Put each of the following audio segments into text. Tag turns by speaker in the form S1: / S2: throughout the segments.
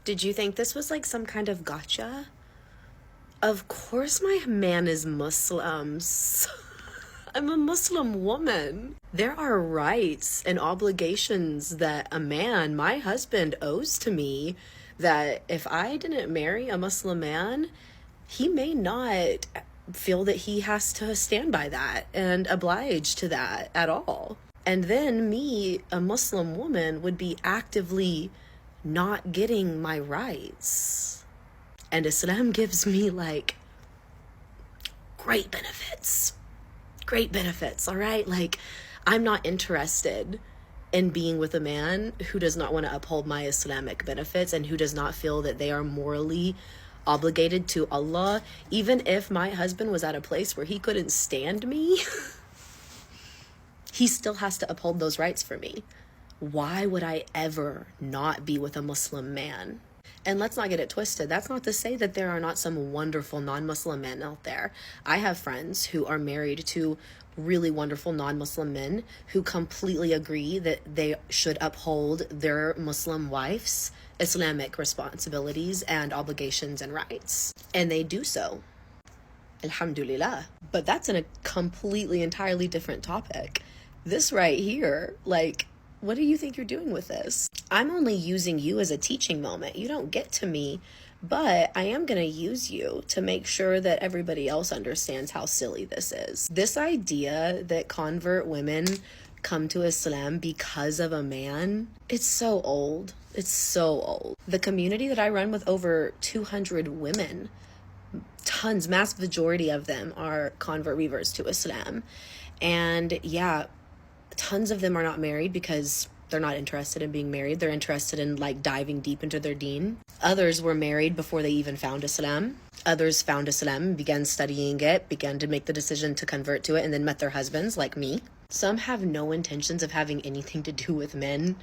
S1: Did you think this was like some kind of gotcha? Of course my man is Muslims. I'm a Muslim woman. There are rights and obligations that a man, my husband, owes to me that if I didn't marry a Muslim man, he may not feel that he has to stand by that and oblige to that at all. And then me, a Muslim woman, would be actively not getting my rights. And Islam gives me like great benefits. Great benefits, all right? Like, I'm not interested in being with a man who does not want to uphold my Islamic benefits and who does not feel that they are morally obligated to Allah. Even if my husband was at a place where he couldn't stand me, he still has to uphold those rights for me. Why would I ever not be with a Muslim man? And let's not get it twisted. That's not to say that there are not some wonderful non-Muslim men out there. I have friends who are married to really wonderful non-Muslim men who completely agree that they should uphold their Muslim wives' Islamic responsibilities and obligations and rights. And they do so. Alhamdulillah. But that's in a completely, entirely different topic. This right here, like, what do you think you're doing with this? I'm only using you as a teaching moment. You don't get to me, but I am going to use you to make sure that everybody else understands how silly this is. This idea that convert women come to Islam because of a man, it's so old. It's so old. The community that I run with, over 200 women, tons, mass majority of them are convert reverts to Islam. And yeah, tons of them are not married because they're not interested in being married. They're interested in like diving deep into their deen. Others were married before they even found Islam. Others found Islam, began studying it, began to make the decision to convert to it, and then met their husbands like me. Some have no intentions of having anything to do with men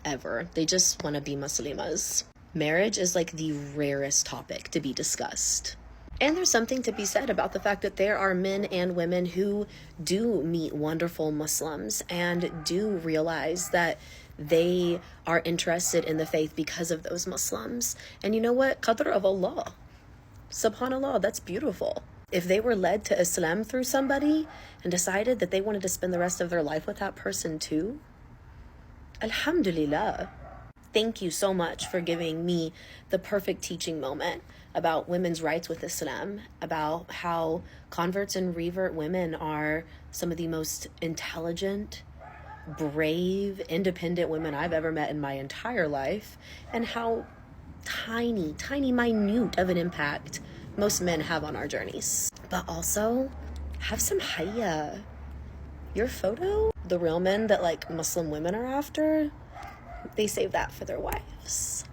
S1: ever. They just want to be Muslimas. Marriage is like the rarest topic to be discussed. And there's something to be said about the fact that there are men and women who do meet wonderful Muslims and do realize that they are interested in the faith because of those Muslims. And you know what? Qadr of Allah. Subhanallah, that's beautiful. If they were led to Islam through somebody and decided that they wanted to spend the rest of their life with that person too, Alhamdulillah. Thank you so much for giving me the perfect teaching moment about women's rights with Islam, about how converts and revert women are some of the most intelligent, brave, independent women I've ever met in my entire life, and how tiny, minute of an impact most men have on our journeys. But also, have some haya. Your photo, the real men that like Muslim women are after, they save that for their wives.